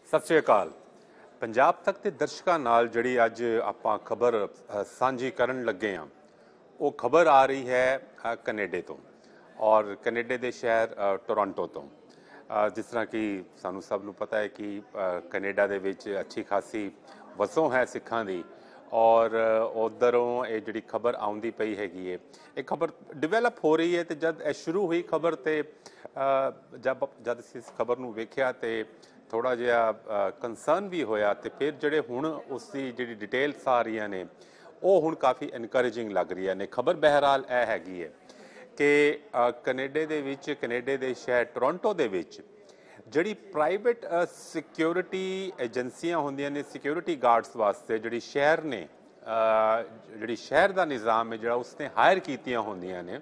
ਸਤਿ ਸ਼੍ਰੀ ਅਕਾਲ। ਪੰਜਾਬ ਤੱਕ ਦੇ ਦਰਸ਼ਕਾਂ ਨਾਲ ਜਿਹੜੀ ਅੱਜ ਆਪਾਂ ਖਬਰ ਸਾਂਝੀ ਕਰਨ ਲੱਗੇ ਹਾਂ, ਉਹ ਖਬਰ ਆ ਰਹੀ ਹੈ ਕੈਨੇਡਾ ਤੋਂ ਔਰ ਕੈਨੇਡਾ ਦੇ ਸ਼ਹਿਰ ਟੋਰਾਂਟੋ ਤੋਂ। ਜਿਸ ਤਰ੍ਹਾਂ ਕਿ ਸਾਨੂੰ ਸਭ ਨੂੰ ਪਤਾ ਹੈ ਕਿ ਕੈਨੇਡਾ ਦੇ ਵਿੱਚ ਅੱਛੀ ਖਾਸੀ ਵਸੋਂ ਹੈ ਸਿੱਖਾਂ ਦੀ ਔਰ ਉੱਧਰੋਂ ਇਹ ਜਿਹੜੀ ਖਬਰ ਆਉਂਦੀ ਪਈ ਹੈਗੀ ਹੈ, ਇਹ ਖਬਰ ਡਿਵੈਲਪ ਹੋ ਰਹੀ ਹੈ। ਅਤੇ ਜਦ ਇਹ ਸ਼ੁਰੂ ਹੋਈ ਖਬਰ ਤੇ ਜਦ ਅਸੀਂ ਇਸ ਖਬਰ ਨੂੰ ਵੇਖਿਆ ਤੇ ਥੋੜ੍ਹਾ ਜਿਹਾ ਕੰਸਰਨ ਵੀ ਹੋਇਆ। ਅਤੇ ਫਿਰ ਜਿਹੜੇ ਹੁਣ ਉਸ ਦੀ ਜਿਹੜੀ ਡਿਟੇਲਸ ਆ ਰਹੀਆਂ ਨੇ ਉਹ ਹੁਣ ਕਾਫੀ ਇਨਕਰੇਜਿੰਗ ਲੱਗ ਰਹੀਆਂ ਨੇ। ਖਬਰ ਬਹਿਰਹਾਲ ਇਹ ਹੈਗੀ ਹੈ ਕਿ ਕੈਨੇਡਾ ਦੇ ਵਿੱਚ, ਕੈਨੇਡਾ ਦੇ ਸ਼ਹਿਰ ਟੋਰਾਂਟੋ ਦੇ ਵਿੱਚ ਜਿਹੜੀ ਪ੍ਰਾਈਵੇਟ ਸਿਕਿਉਰਿਟੀ ਏਜੰਸੀਆਂ ਹੁੰਦੀਆਂ ਨੇ ਸਿਕਿਉਰਿਟੀ ਗਾਰਡਸ ਵਾਸਤੇ, ਜਿਹੜੀ ਸ਼ਹਿਰ ਨੇ ਜਿਹੜੀ ਸ਼ਹਿਰ ਦਾ ਨਿਜ਼ਾਮ ਹੈ ਜਿਹੜਾ ਉਸਨੇ ਹਾਇਰ ਕੀਤੀਆਂ ਹੁੰਦੀਆਂ ਨੇ,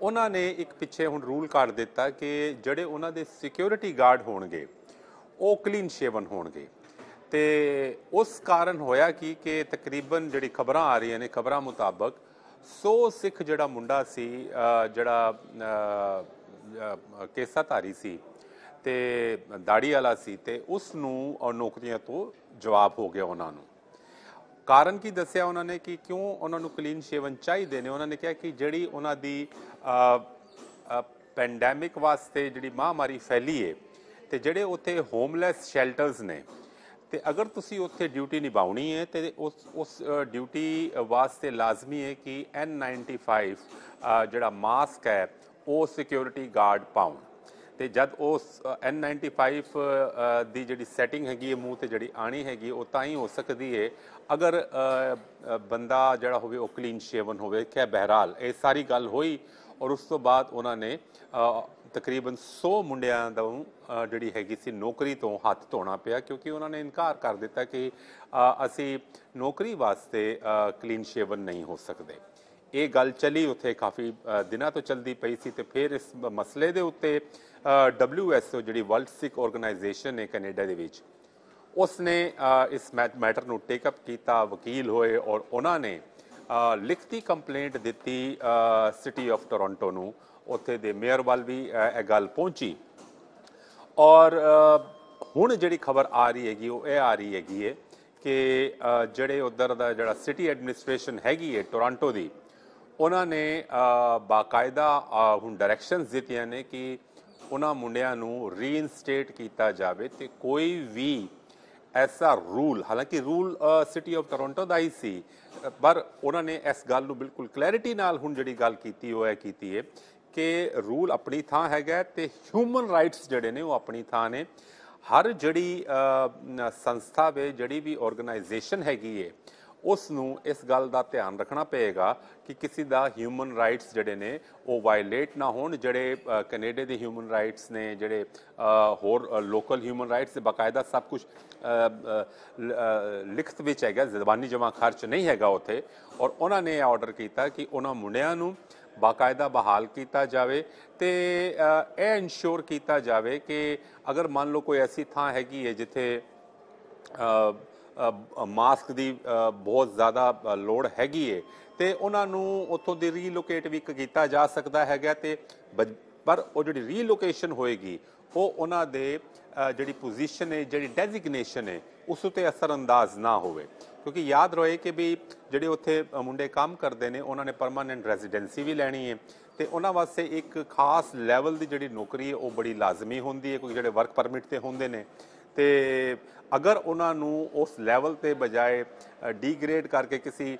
ਉਹਨਾਂ ਨੇ ਇੱਕ ਪਿੱਛੇ ਹੁਣ ਰੂਲ ਕੱਢ ਦਿੱਤਾ ਕਿ ਜਿਹੜੇ ਉਹਨਾਂ ਦੇ ਸਿਕਿਉਰਿਟੀ ਗਾਰਡ ਹੋਣਗੇ ਉਹ ਕਲੀਨ ਸ਼ੇਵਨ ਹੋਣਗੇ। ਅਤੇ ਉਸ ਕਾਰਨ ਹੋਇਆ ਕਿ ਤਕਰੀਬਨ ਜਿਹੜੀ ਖਬਰਾਂ ਆ ਰਹੀਆਂ ਨੇ, ਖਬਰਾਂ ਮੁਤਾਬਕ 100 ਸਿੱਖ ਜਿਹੜਾ ਮੁੰਡਾ ਸੀ, ਜਿਹੜਾ ਕੇਸਾਧਾਰੀ ਸੀ ਅਤੇ ਦਾੜੀ ਵਾਲਾ ਸੀ, ਅਤੇ ਉਸ ਨੂੰ ਨੌਕਰੀਆਂ ਤੋਂ ਜਵਾਬ ਹੋ ਗਿਆ ਉਹਨਾਂ ਨੂੰ। ਕਾਰਨ ਕੀ ਦੱਸਿਆ ਉਹਨਾਂ ਨੇ ਕਿ ਕਿਉਂ ਉਹਨਾਂ ਨੂੰ ਕਲੀਨ ਸ਼ੇਵਨ ਚਾਹੀਦੇ ਨੇ? ਉਹਨਾਂ ਨੇ ਕਿਹਾ ਕਿ ਜਿਹੜੀ ਉਹਨਾਂ ਦੀ ਪੈਂਡੈਮਿਕ ਵਾਸਤੇ ਜਿਹੜੀ ਮਹਾਂਮਾਰੀ ਫੈਲੀ ਹੈ ਅਤੇ ਜਿਹੜੇ ਉੱਥੇ ਹੋਮਲੈਸ ਸ਼ੈਲਟਰਸ ਨੇ, ਅਤੇ ਅਗਰ ਤੁਸੀਂ ਉੱਥੇ ਡਿਊਟੀ ਨਿਭਾਉਣੀ ਹੈ ਅਤੇ ਉਸ ਡਿਊਟੀ ਵਾਸਤੇ ਲਾਜ਼ਮੀ ਹੈ ਕਿ N95 ਜਿਹੜਾ ਮਾਸਕ ਹੈ ਉਹ ਸਿਕਿਉਰਿਟੀ ਗਾਰਡ ਪਾਉਣ। ਅਤੇ ਜਦ ਉਸ N95 ਦੀ ਜਿਹੜੀ ਸੈਟਿੰਗ ਹੈਗੀ ਹੈ ਮੂੰਹ 'ਤੇ ਜਿਹੜੀ ਆਉਣੀ ਹੈਗੀ ਉਹ ਤਾਂ ਹੀ ਹੋ ਸਕਦੀ ਹੈ ਅਗਰ ਬੰਦਾ ਜਿਹੜਾ ਹੋਵੇ ਉਹ ਕਲੀਨ ਸ਼ੇਵਨ ਹੋਵੇ। ਖੈਰ ਬਹਿਰਹਾਲ ਇਹ ਸਾਰੀ ਗੱਲ ਹੋਈ ਔਰ ਉਸ ਤੋਂ ਬਾਅਦ ਉਹਨਾਂ ਨੇ ਤਕਰੀਬਨ 100 ਮੁੰਡਿਆਂ ਨੂੰ ਜਿਹੜੀ ਹੈਗੀ ਸੀ ਨੌਕਰੀ ਤੋਂ ਹੱਥ ਧੋਣਾ ਪਿਆ, ਕਿਉਂਕਿ ਉਹਨਾਂ ਨੇ ਇਨਕਾਰ ਕਰ ਦਿੱਤਾ ਕਿ ਅਸੀਂ ਨੌਕਰੀ ਵਾਸਤੇ ਕਲੀਨ ਸ਼ੇਵਨ ਨਹੀਂ ਹੋ ਸਕਦੇ। ਇਹ ਗੱਲ ਚੱਲੀ ਉੱਥੇ ਕਾਫੀ ਦਿਨਾਂ ਤੋਂ ਚੱਲਦੀ ਪਈ ਸੀ। ਅਤੇ ਫਿਰ ਇਸ ਮਸਲੇ ਦੇ ਉੱਤੇ WHO ਜਿਹੜੀ ਵਰਲਡ ਸਿੱਖ ਆਰਗੇਨਾਈਜੇਸ਼ਨ ਹੈ ਕੈਨੇਡਾ ਦੇ ਵਿੱਚ, ਉਸਨੇ ਇਸ ਮੈਟਰ ਨੂੰ ਟੇਕਅਪ ਕੀਤਾ, ਵਕੀਲ ਹੋਏ ਔਰ ਉਹਨਾਂ ਨੇ ਲਿਖਤੀ ਕੰਪਲੇਂਟ ਦਿੱਤੀ ਸਿਟੀ ਆਫ ਟੋਰਾਂਟੋ ਨੂੰ। ਉੱਥੇ ਦੇ ਮੇਅਰ ਵੱਲ ਵੀ ਇਹ ਗੱਲ ਪਹੁੰਚੀ ਔਰ ਹੁਣ ਜਿਹੜੀ ਖਬਰ ਆ ਰਹੀ ਹੈਗੀ ਉਹ ਇਹ ਆ ਰਹੀ ਹੈਗੀ ਹੈ ਕਿ ਜਿਹੜੇ ਉੱਧਰ ਦਾ ਜਿਹੜਾ ਸਿਟੀ ਐਡਮਿਨਿਸਟ੍ਰੇਸ਼ਨ ਹੈਗੀ ਹੈ ਟੋਰਾਂਟੋ ਦੀ, ਉਹਨਾਂ ਨੇ ਬਾਕਾਇਦਾ ਹੁਣ ਡਾਇਰੈਕਸ਼ਨਸ ਦਿੱਤੀਆਂ ਨੇ ਕਿ ਉਹਨਾਂ ਮੁੰਡਿਆਂ ਨੂੰ ਰੀਇਨਸਟੇਟ ਕੀਤਾ ਜਾਵੇ। ਅਤੇ ਕੋਈ ਵੀ ਐਸਾ ਰੂਲ, ਹਾਲਾਂਕਿ ਰੂਲ ਸਿਟੀ ਆਫ ਟੋਰਾਂਟੋ ਦਾ ਹੀ ਸੀ, ਪਰ ਉਹਨਾਂ ਨੇ ਇਸ ਗੱਲ ਨੂੰ ਬਿਲਕੁਲ ਕਲੈਰਿਟੀ ਨਾਲ ਹੁਣ ਜਿਹੜੀ ਗੱਲ ਕੀਤੀ ਉਹ ਇਹ ਕੀਤੀ ਹੈ ਕਿ ਰੂਲ ਆਪਣੀ ਥਾਂ ਹੈਗਾ ਅਤੇ ਹਿਊਮਨ ਰਾਈਟਸ ਜਿਹੜੇ ਨੇ ਉਹ ਆਪਣੀ ਥਾਂ ਨੇ। ਹਰ ਜਿਹੜੀ ਸੰਸਥਾ ਵੇ, ਜਿਹੜੀ ਵੀ ਆਰਗੇਨਾਈਜੇਸ਼ਨ ਹੈਗੀ ਹੈ, ਉਸ ਨੂੰ ਇਸ ਗੱਲ ਦਾ ਧਿਆਨ ਰੱਖਣਾ ਪਏਗਾ ਕਿ ਕਿਸੇ ਦਾ ਹਿਊਮਨ ਰਾਈਟਸ ਜਿਹੜੇ ਨੇ ਉਹ ਵਾਇਲੇਟ ਨਾ ਹੋਣ। ਜਿਹੜੇ ਕੈਨੇਡਾ ਦੇ ਹਿਊਮਨ ਰਾਈਟਸ ਨੇ, ਜਿਹੜੇ ਹੋਰ ਲੋਕਲ ਹਿਊਮਨ ਰਾਈਟਸ, ਬਾਕਾਇਦਾ ਸਭ ਕੁਛ ਲਿਖਤ ਵਿੱਚ ਹੈਗਾ, ਜ਼ਬਾਨੀ ਜਮ੍ਹਾਂ ਖਰਚ ਨਹੀਂ ਹੈਗਾ ਉੱਥੇ। ਔਰ ਉਹਨਾਂ ਨੇ ਆਰਡਰ ਕੀਤਾ ਕਿ ਉਹਨਾਂ ਮੁੰਡਿਆਂ ਨੂੰ ਬਾਕਾਇਦਾ ਬਹਾਲ ਕੀਤਾ ਜਾਵੇ ਅਤੇ ਇਹ ਇਨਸ਼ੋਰ ਕੀਤਾ ਜਾਵੇ ਕਿ ਅਗਰ ਮੰਨ ਲਓ ਕੋਈ ਐਸੀ ਥਾਂ ਹੈਗੀ ਹੈ ਜਿੱਥੇ ਮਾਸਕ ਦੀ ਬਹੁਤ ਜ਼ਿਆਦਾ ਲੋੜ ਹੈਗੀ ਹੈ ਅਤੇ ਉਹਨਾਂ ਨੂੰ ਉੱਥੋਂ ਦੀ ਰੀਲੋਕੇਟ ਵੀ ਕੀਤਾ ਜਾ ਸਕਦਾ ਹੈਗਾ। ਅਤੇ ਪਰ ਉਹ ਜਿਹੜੀ ਰੀਲੋਕੇਸ਼ਨ ਹੋਏਗੀ ਉਹ ਉਹਨਾਂ ਦੇ ਜਿਹੜੀ ਪੋਜੀਸ਼ਨ ਹੈ, ਜਿਹੜੀ ਡੈਜ਼ਿਗਨੇਸ਼ਨ ਹੈ, ਉਸ ਉੱਤੇ ਅਸਰ ਅੰਦਾਜ਼ ਨਾ ਹੋਵੇ। ਕਿਉਂਕਿ ਯਾਦ ਰਹੇ ਕਿ ਵੀ ਜਿਹੜੇ ਉੱਥੇ ਮੁੰਡੇ ਕੰਮ ਕਰਦੇ ਨੇ ਉਹਨਾਂ ਨੇ ਪਰਮਾਨੈਂਟ ਰੈਜ਼ੀਡੈਂਸੀ ਵੀ ਲੈਣੀ ਹੈ ਅਤੇ ਉਹਨਾਂ ਵਾਸਤੇ ਇੱਕ ਖਾਸ ਲੈਵਲ ਦੀ ਜਿਹੜੀ ਨੌਕਰੀ ਹੈ ਉਹ ਬੜੀ ਲਾਜ਼ਮੀ ਹੁੰਦੀ ਹੈ, ਕਿਉਂਕਿ ਜਿਹੜੇ ਵਰਕ ਪਰਮਿਟ 'ਤੇ ਹੁੰਦੇ ਨੇ। ਅਤੇ ਅਗਰ ਉਹਨਾਂ ਨੂੰ ਉਸ ਲੈਵਲ ਤੇ ਬਜਾਏ ਡੀਗ੍ਰੇਡ ਕਰਕੇ ਕਿਸੇ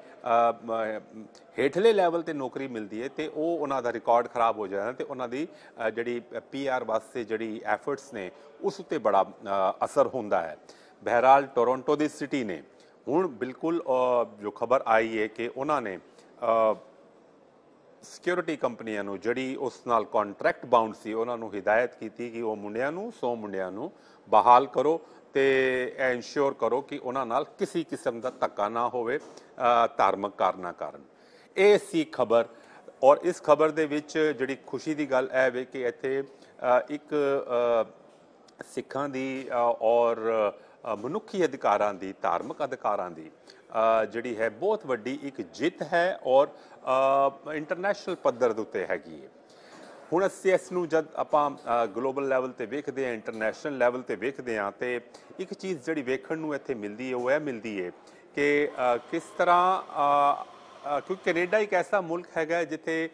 ਹੇਠਲੇ ਲੈਵਲ 'ਤੇ ਨੌਕਰੀ ਮਿਲਦੀ ਹੈ ਅਤੇ ਉਹ ਉਹਨਾਂ ਦਾ ਰਿਕਾਰਡ ਖਰਾਬ ਹੋ ਜਾਂਦਾ ਅਤੇ ਉਹਨਾਂ ਦੀ ਜਿਹੜੀ PR ਵਾਸਤੇ ਜਿਹੜੀ ਐਫਰਟਸ ਨੇ ਉਸ ਉੱਤੇ ਬੜਾ ਅਸਰ ਹੁੰਦਾ ਹੈ। ਬਹਿਰਹਾਲ ਟੋਰਾਂਟੋ ਦੀ ਸਿਟੀ ਨੇ ਹੁਣ ਬਿਲਕੁਲ ਜੋ ਖਬਰ ਆਈ ਹੈ ਕਿ ਉਹਨਾਂ ਨੇ ਸਿਕਿਉਰਿਟੀ ਕੰਪਨੀਆਂ ਨੂੰ ਜਿਹੜੀ ਉਸ ਨਾਲ ਕੰਟਰੈਕਟ ਬਾਉਂਡ ਸੀ ਉਹਨਾਂ ਨੂੰ ਹਿਦਾਇਤ ਕੀਤੀ ਕਿ ਉਹ ਮੁੰਡਿਆਂ ਨੂੰ 100 ਮੁੰਡਿਆਂ ਨੂੰ ਬਹਾਲ ਕਰੋ ਅਤੇ ਇਹ ਇਨਸ਼ੋਰ ਕਰੋ ਕਿ ਉਹਨਾਂ ਨਾਲ ਕਿਸੇ ਕਿਸਮ ਦਾ ਧੱਕਾ ਨਾ ਹੋਵੇ ਧਾਰਮਿਕ ਕਾਰਨਾਂ ਕਾਰਨ। ਇਹ ਸੀ ਖਬਰ। ਔਰ ਇਸ ਖਬਰ ਦੇ ਵਿੱਚ ਜਿਹੜੀ ਖੁਸ਼ੀ ਦੀ ਗੱਲ ਇਹ ਵੇ ਕਿ ਇੱਥੇ ਇੱਕ ਸਿੱਖਾਂ ਦੀ ਔਰ ਮਨੁੱਖੀ ਅਧਿਕਾਰਾਂ ਦੀ, ਧਾਰਮਿਕ ਅਧਿਕਾਰਾਂ ਦੀ ਜਿਹੜੀ ਹੈ ਬਹੁਤ ਵੱਡੀ ਇੱਕ ਜਿੱਤ ਹੈ ਔਰ ਇੰਟਰਨੈਸ਼ਨਲ ਪੱਧਰ ਦੇ ਉੱਤੇ ਹੈਗੀ ਹੈ। ਹੁਣ ਅਸੀਂ ਇਸ ਨੂੰ ਜਦ ਆਪਾਂ ਗਲੋਬਲ ਲੈਵਲ ਤੇ ਵੇਖਦੇ ਹਾਂ, ਇੰਟਰਨੈਸ਼ਨਲ ਲੈਵਲ ਤੇ ਵੇਖਦੇ ਹਾਂ, ਤੇ ਇੱਕ ਚੀਜ਼ ਜਿਹੜੀ ਵੇਖਣ ਨੂੰ ਇੱਥੇ ਮਿਲਦੀ ਹੈ ਉਹ ਇਹ ਮਿਲਦੀ ਹੈ ਕਿ ਕਿਸ ਤਰ੍ਹਾਂ ਕਿਉਂਕਿ ਕੈਨੇਡਾ ਇੱਕ ਐਸਾ ਮੁਲਕ ਹੈਗਾ ਜਿੱਥੇ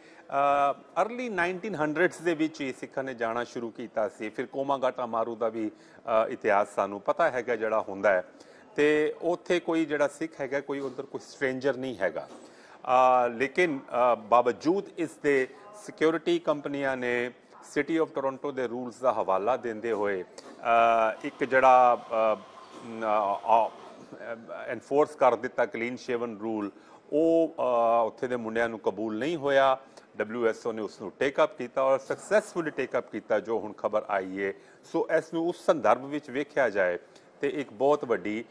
ਅਰਲੀ 1900s ਦੇ ਵਿੱਚ ਹੀ ਸਿੱਖਾਂ ਨੇ ਜਾਣਾ ਸ਼ੁਰੂ ਕੀਤਾ ਸੀ। ਫਿਰ ਕੋਮਾਗਾਟਾ ਮਾਰੂ ਦਾ ਵੀ ਇਤਿਹਾਸ ਸਾਨੂੰ ਪਤਾ ਹੈਗਾ ਜਿਹੜਾ ਹੁੰਦਾ ਹੈ, ਤੇ ਉੱਥੇ ਕੋਈ ਜਿਹੜਾ ਸਿੱਖ ਹੈਗਾ ਕੋਈ ਉਧਰ ਕੋਈ ਸਟ੍ਰੇਂਜਰ ਨਹੀਂ ਹੈਗਾ। ਲੇਕਿਨ ਬਾਵਜੂਦ ਇਸ ਦੇ ਸਿਕਿਉਰਿਟੀ ਕੰਪਨੀਆਂ ਨੇ ਸਿਟੀ ਆਫ ਟੋਰਾਂਟੋ ਦੇ ਰੂਲਸ ਦਾ ਹਵਾਲਾ ਦਿੰਦੇ ਹੋਏ ਇੱਕ ਜਿਹੜਾ ਐਨਫੋਰਸ ਕਰ ਦਿੱਤਾ ਕਲੀਨ ਸ਼ੇਵਨ ਰੂਲ, ਉਹ ਉੱਥੇ ਦੇ ਮੁੰਡਿਆਂ ਨੂੰ ਕਬੂਲ ਨਹੀਂ ਹੋਇਆ। WSO ਨੇ ਉਸ ਨੂੰ ਟੇਕ ਅਪ ਕੀਤਾ ਔਰ ਸਕਸੈਸਫੁਲੀ ਟੇਕ ਅਪ ਕੀਤਾ, ਜੋ ਹੁਣ ਖਬਰ ਆਈ ਹੈ। ਸੋ ਇਸ ਨੂੰ ਉਸ ਸੰਦਰਭ ਵਿੱਚ ਵੇਖਿਆ ਜਾਏ ਤੇ ਇੱਕ ਬਹੁਤ ਵੱਡੀ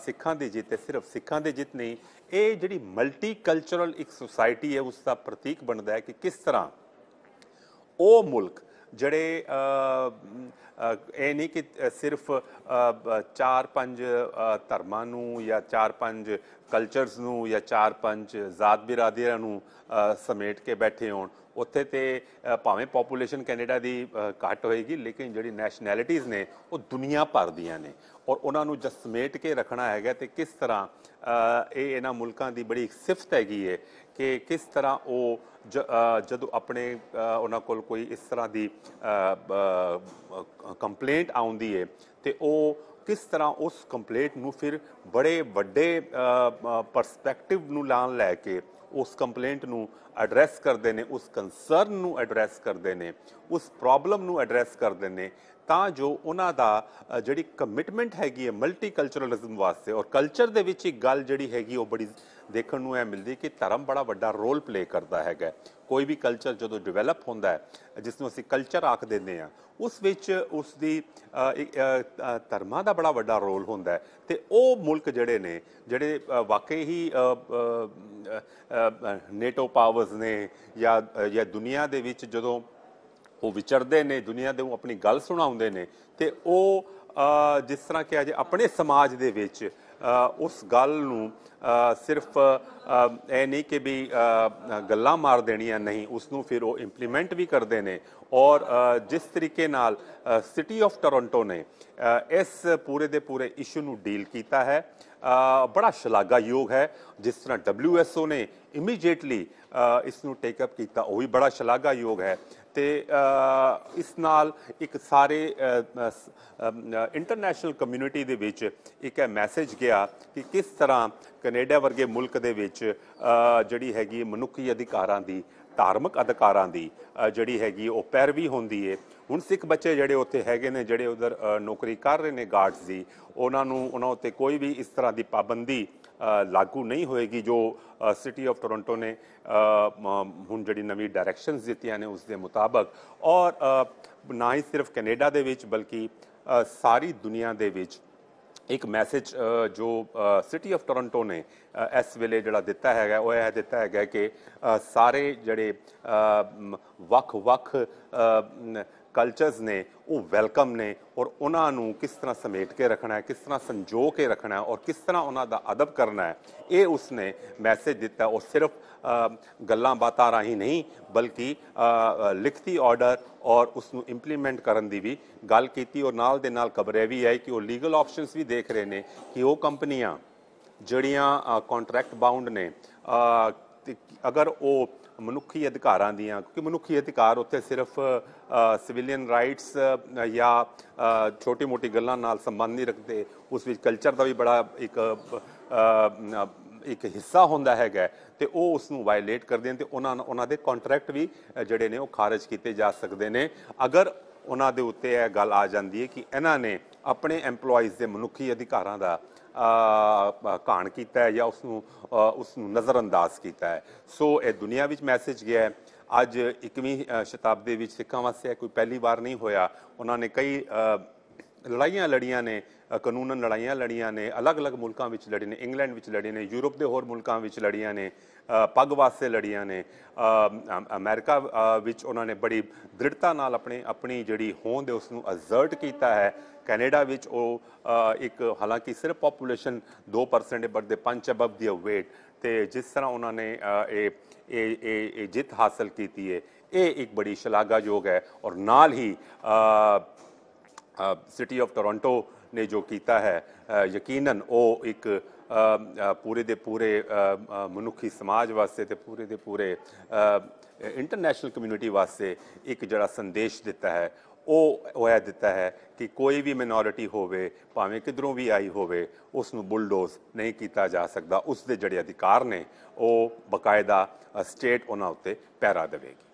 ਸਿੱਖਾਂ ਦੀ ਜਿੱਤ ਹੈ। ਸਿਰਫ ਸਿੱਖਾਂ ਦੀ ਜਿੱਤ ਨਹੀਂ, ਇਹ ਜਿਹੜੀ ਮਲਟੀ ਕਲਚਰਲ ਇੱਕ ਸੁਸਾਇਟੀ ਹੈ ਉਸ ਦਾ ਪ੍ਰਤੀਕ ਬਣਦਾ ਹੈ ਕਿ ਕਿਸ ਤਰ੍ਹਾਂ ਉਹ ਮੁਲਕ ਜਿਹੜੇ ਇਹ ਨਹੀਂ ਕਿ ਸਿਰਫ 4-5 ਧਰਮਾਂ ਨੂੰ ਜਾਂ 4-5 ਕਲਚਰਸ ਨੂੰ ਜਾਂ 4-5 ਜ਼ਾਤ ਬਿਰਾਦਰੀਆਂ ਨੂੰ ਸਮੇਟ ਕੇ ਬੈਠੇ ਹੋਣ। ਉੱਥੇ ਤੇ ਭਾਵੇਂ ਪੋਪੂਲੇਸ਼ਨ ਕੈਨੇਡਾ ਦੀ ਘੱਟ ਹੋਏਗੀ, ਲੇਕਿਨ ਜਿਹੜੀ ਨੈਸ਼ਨੈਲਿਟੀਜ਼ ਨੇ ਉਹ ਦੁਨੀਆ ਭਰ ਦੀਆਂ ਨੇ ਔਰ ਉਹਨਾਂ ਨੂੰ ਜਦ ਸਮੇਟ ਕੇ ਰੱਖਣਾ ਹੈਗਾ। ਤੇ ਕਿਸ ਤਰ੍ਹਾਂ ਇਹ ਇਹਨਾਂ ਮੁਲਕਾਂ ਦੀ ਬੜੀ ਸਿਫਤ ਹੈਗੀ ਹੈ ਕਿ ਕਿਸ ਤਰ੍ਹਾਂ ਉਹ ਜਦੋਂ ਆਪਣੇ ਉਹਨਾਂ ਕੋਲ ਕੋਈ ਇਸ ਤਰ੍ਹਾਂ ਦੀ ਕੰਪਲੇਂਟ ਆਉਂਦੀ ਹੈ ਤੇ ਉਹ ਕਿਸ ਤਰ੍ਹਾਂ ਉਸ ਕੰਪਲੇਂਟ ਨੂੰ ਫਿਰ ਬੜੇ ਵੱਡੇ ਪਰਸਪੈਕਟਿਵ ਨੂੰ ਨਾਲ ਲੈ ਕੇ ਉਸ ਕੰਪਲੇਂਟ ਨੂੰ ਐਡਰੈਸ ਕਰਦੇ ਨੇ, ਉਸ ਕੰਸਰਨ ਨੂੰ ਐਡਰੈਸ ਕਰਦੇ ਨੇ, ਉਸ ਪ੍ਰੋਬਲਮ ਨੂੰ ਐਡਰੈਸ ਕਰਦੇ ਨੇ, ਤਾਂ ਜੋ ਉਹਨਾਂ ਦਾ ਜਿਹੜੀ ਕਮਿਟਮੈਂਟ ਹੈਗੀ ਹੈ ਮਲਟੀ ਕਲਚਰਲਿਜ਼ਮ ਵਾਸਤੇ। ਔਰ ਕਲਚਰ ਦੇ ਵਿੱਚ ਇੱਕ ਗੱਲ ਜਿਹੜੀ ਹੈਗੀ ਉਹ ਬੜੀ ਦੇਖਣ ਨੂੰ ਇਹ ਮਿਲਦੀ ਕਿ ਧਰਮ ਬੜਾ ਵੱਡਾ ਰੋਲ ਪਲੇ ਕਰਦਾ ਹੈਗਾ। ਕੋਈ ਵੀ ਕਲਚਰ ਜਦੋਂ ਡਿਵੈਲਪ ਹੁੰਦਾ ਹੈ, ਜਿਸ ਨੂੰ ਅਸੀਂ ਕਲਚਰ ਆਖ ਦਿੰਦੇ ਹਾਂ, ਉਸ ਵਿੱਚ ਉਸ ਦੀ ਧਰਮਾਂ ਦਾ ਬੜਾ ਵੱਡਾ ਰੋਲ ਹੁੰਦਾ ਹੈ। ਤੇ ਉਹ ਮੁਲਕ ਜਿਹੜੇ ਨੇ ਜਿਹੜੇ ਵਾਕਈ ਹੀ ਨੇਟੋ ਪਾਵਰਸ ਨੇ ਜਾਂ ਦੁਨੀਆ ਦੇ ਵਿੱਚ ਜਦੋਂ ਉਹ ਵਿਚਰਦੇ ਨੇ, ਦੁਨੀਆ ਦੇ ਉਹ ਆਪਣੀ ਗੱਲ ਸੁਣਾਉਂਦੇ ਨੇ, ਤੇ ਉਹ ਜਿਸ ਤਰ੍ਹਾਂ ਕਿਹਾ ਜੇ ਆਪਣੇ ਸਮਾਜ ਦੇ ਵਿੱਚ ਉਸ ਗੱਲ ਨੂੰ ਸਿਰਫ ਇਹ ਨਹੀਂ ਕਿ ਵੀ ਗੱਲਾਂ ਮਾਰ ਦੇਣੀਆਂ, ਨਹੀਂ, ਉਸ ਨੂੰ ਫਿਰ ਉਹ ਇੰਪਲੀਮੈਂਟ ਵੀ ਕਰਦੇ ਨੇ। ਔਰ ਜਿਸ ਤਰੀਕੇ ਨਾਲ ਸਿਟੀ ਆਫ ਟੋਰਾਂਟੋ ਨੇ ਇਸ ਪੂਰੇ ਦੇ ਪੂਰੇ ਇਸ਼ੂ ਨੂੰ ਡੀਲ ਕੀਤਾ ਹੈ, ਬੜਾ ਸ਼ਲਾਘਾਯੋਗ ਹੈ। ਜਿਸ ਤਰ੍ਹਾਂ WSO ਨੇ ਇਮੀਡੀਏਟਲੀ ਇਸ ਨੂੰ ਟੇਕ ਅਪ ਕੀਤਾ, ਉਹ ਵੀ ਬੜਾ ਸ਼ਲਾਘਾਯੋਗ ਹੈ। ਤੇ ਇਸ ਨਾਲ ਇੱਕ ਸਾਰੇ ਇੰਟਰਨੈਸ਼ਨਲ ਕਮਿਊਨਿਟੀ ਦੇ ਵਿੱਚ ਇੱਕ ਮੈਸੇਜ ਗਿਆ ਕਿ ਕਿਸ ਤਰ੍ਹਾਂ ਕੈਨੇਡਾ ਵਰਗੇ ਮੁਲਕ ਦੇ ਵਿੱਚ ਜਿਹੜੀ ਹੈਗੀ ਮਨੁੱਖੀ ਅਧਿਕਾਰਾਂ ਦੀ, ਧਾਰਮਿਕ ਅਧਿਕਾਰਾਂ ਦੀ ਜਿਹੜੀ ਹੈਗੀ ਉਹ ਪੈਰਵੀ ਹੁੰਦੀ ਹੈ। ਹੁਣ ਸਿੱਖ ਬੱਚੇ ਜਿਹੜੇ ਉੱਥੇ ਹੈਗੇ ਨੇ, ਜਿਹੜੇ ਉਧਰ ਨੌਕਰੀ ਕਰ ਰਹੇ ਨੇ ਗਾਰਡਸ ਦੀ, ਉਹਨਾਂ ਉੱਤੇ ਕੋਈ ਵੀ ਇਸ ਤਰ੍ਹਾਂ ਦੀ ਪਾਬੰਦੀ ਲਾਗੂ ਨਹੀਂ ਹੋਏਗੀ ਜੋ ਸਿਟੀ ਆਫ ਟੋਰਾਂਟੋ ਨੇ ਹੁਣ ਜਿਹੜੀ ਨਵੀਂ ਡਾਇਰੈਕਸ਼ਨਸ ਦਿੱਤੀਆਂ ਨੇ ਉਸ ਦੇ ਮੁਤਾਬਕ। ਔਰ ਨਾ ਹੀ ਸਿਰਫ ਕੈਨੇਡਾ ਦੇ ਵਿੱਚ ਬਲਕਿ ਸਾਰੀ ਦੁਨੀਆ ਦੇ ਵਿੱਚ ਇੱਕ ਮੈਸੇਜ ਜੋ ਸਿਟੀ ਆਫ ਟੋਰਾਂਟੋ ਨੇ ਇਸ ਵੇਲੇ ਜਿਹੜਾ ਦਿੱਤਾ ਹੈਗਾ ਉਹ ਇਹ ਦਿੱਤਾ ਹੈਗਾ ਕਿ ਸਾਰੇ ਜਿਹੜੇ ਵੱਖ-ਵੱਖ ਕਲਚਰਸ ਨੇ ਉਹ ਵੈਲਕਮ ਨੇ ਔਰ ਉਹਨਾਂ ਨੂੰ ਕਿਸ ਤਰ੍ਹਾਂ ਸਮੇਟ ਕੇ ਰੱਖਣਾ ਹੈ, ਕਿਸ ਤਰ੍ਹਾਂ ਸੰਜੋ ਕੇ ਰੱਖਣਾ ਹੈ ਔਰ ਕਿਸ ਤਰ੍ਹਾਂ ਉਹਨਾਂ ਦਾ ਅਦਬ ਕਰਨਾ ਹੈ, ਇਹ ਉਸਨੇ ਮੈਸੇਜ ਦਿੱਤਾ। ਉਹ ਸਿਰਫ ਗੱਲਾਂ ਬਾਤਾਂ ਰਾਹੀਂ ਨਹੀਂ ਬਲਕਿ ਲਿਖਤੀ ਆਰਡਰ ਔਰ ਉਸ ਨੂੰ ਇੰਪਲੀਮੈਂਟ ਕਰਨ ਦੀ ਵੀ ਗੱਲ ਕੀਤੀ। ਔਰ ਨਾਲ ਦੇ ਨਾਲ ਖਬਰ ਇਹ ਵੀ ਆਈ ਕਿ ਉਹ ਲੀਗਲ ਆਪਸ਼ਨਸ ਵੀ ਦੇਖ ਰਹੇ ਨੇ ਕਿ ਉਹ ਕੰਪਨੀਆਂ ਜਿਹੜੀਆਂ ਕੰਟਰੈਕਟ ਬਾਉਂਡ ਨੇ, ਅਗਰ ਉਹ ਮਨੁੱਖੀ ਅਧਿਕਾਰਾਂ ਦੀਆਂ, ਕਿਉਂਕਿ ਮਨੁੱਖੀ ਅਧਿਕਾਰ ਉੱਥੇ ਸਿਰਫ ਸਿਵਿਲੀਅਨ ਰਾਈਟਸ ਜਾਂ ਛੋਟੀ ਮੋਟੀ ਗੱਲਾਂ ਨਾਲ ਸੰਬੰਧ ਨਹੀਂ ਰੱਖਦੇ, ਉਸ ਵਿੱਚ ਕਲਚਰ ਦਾ ਵੀ ਬੜਾ ਇੱਕ ਹਿੱਸਾ ਹੁੰਦਾ ਹੈਗਾ, ਤੇ ਉਹ ਉਸ ਨੂੰ ਵਾਇਲੇਟ ਕਰਦੇ ਨੇ ਤੇ ਉਹਨਾਂ ਦੇ ਕੰਟਰੈਕਟ ਵੀ ਜਿਹੜੇ ਨੇ ਉਹ ਖਾਰਜ ਕੀਤੇ ਜਾ ਸਕਦੇ ਨੇ ਅਗਰ ਉਹਨਾਂ ਦੇ ਉੱਤੇ ਇਹ ਗੱਲ ਆ ਜਾਂਦੀ ਹੈ ਕਿ ਇਹਨਾਂ ਨੇ ਆਪਣੇ ਐਮਪਲੋਈਜ਼ ਦੇ ਮਨੁੱਖੀ ਅਧਿਕਾਰਾਂ ਦਾ ਘਾਣ ਕੀਤਾ ਹੈ ਜਾਂ ਉਸ ਨੂੰ ਨਜ਼ਰਅੰਦਾਜ਼ ਕੀਤਾ ਹੈ। ਸੋ ਇਹ ਦੁਨੀਆ ਵਿੱਚ ਮੈਸੇਜ ਗਿਆ ਹੈ। ਅੱਜ 21ਵੀਂ ਸ਼ਤਾਬਦੀ ਵਿੱਚ ਸਿੱਖਾਂ ਵਾਸਤੇ ਕੋਈ ਪਹਿਲੀ ਵਾਰ ਨਹੀਂ ਹੋਇਆ। ਉਹਨਾਂ ਨੇ ਕਈ ਲੜਾਈਆਂ ਲੜੀਆਂ ਨੇ, ਕਾਨੂੰਨ ਲੜਾਈਆਂ ਲੜੀਆਂ ਨੇ, ਅਲੱਗ-ਅਲੱਗ ਮੁਲਕਾਂ ਵਿੱਚ ਲੜੇ ਨੇ, ਇੰਗਲੈਂਡ ਵਿੱਚ ਲੜੇ ਨੇ, ਯੂਰਪ ਦੇ ਹੋਰ ਮੁਲਕਾਂ ਵਿੱਚ ਲੜੀਆਂ ਨੇ, ਪੱਗ ਵਾਸਤੇ ਲੜੀਆਂ ਨੇ, ਅਮਰੀਕਾ ਵਿੱਚ ਉਹਨਾਂ ਨੇ ਬੜੀ ਦ੍ਰਿੜਤਾ ਨਾਲ ਆਪਣੀ ਜਿਹੜੀ ਹੋਂਦ ਹੈ ਉਸ ਨੂੰ ਅਜ਼ਰਟ ਕੀਤਾ ਹੈ। ਕੈਨੇਡਾ ਵਿੱਚ ਉਹ ਇੱਕ ਹਾਲਾਂਕਿ ਸਿਰਫ ਪੋਪੂਲੇਸ਼ਨ 2% ਬਟ ਦੇ 5 ਅਬਵ ਦੀ ਵੇਟ, ਤੇ ਜਿਸ ਤਰ੍ਹਾਂ ਉਹਨਾਂ ਨੇ ਇਹ ਜਿੱਤ ਹਾਸਲ ਕੀਤੀ ਹੈ, ਇਹ ਇੱਕ ਬੜੀ ਸ਼ਲਾਘਾਯੋਗ ਹੈ। ਔਰ ਨਾਲ ਹੀ ਸਿਟੀ ਆਫ ਟੋਰਾਂਟੋ ਨੇ ਜੋ ਕੀਤਾ ਹੈ, ਯਕੀਨਨ ਉਹ ਇੱਕ ਪੂਰੇ ਦੇ ਪੂਰੇ ਮਨੁੱਖੀ ਸਮਾਜ ਵਾਸਤੇ ਤੇ ਪੂਰੇ ਦੇ ਪੂਰੇ ਇੰਟਰਨੈਸ਼ਨਲ ਕਮਿਊਨਿਟੀ ਵਾਸਤੇ ਇੱਕ ਜਿਹੜਾ ਸੰਦੇਸ਼ ਦਿੱਤਾ ਹੈ, ਉਹ ਇਹ ਦਿੱਤਾ ਹੈ ਕਿ ਕੋਈ ਵੀ ਮਿਨੋਰਿਟੀ ਹੋਵੇ, ਭਾਵੇਂ ਕਿਧਰੋਂ ਵੀ ਆਈ ਹੋਵੇ, ਉਸ ਨੂੰ ਬੁਲਡੋਜ਼ ਨਹੀਂ ਕੀਤਾ ਜਾ ਸਕਦਾ। ਉਸ ਦੇ ਜਿਹੜੇ ਅਧਿਕਾਰ ਨੇ ਉਹ ਬਕਾਇਦਾ ਸਟੇਟ ਉਹਨਾਂ ਉੱਤੇ ਪਹਿਰਾ ਦੇਵੇਗੀ।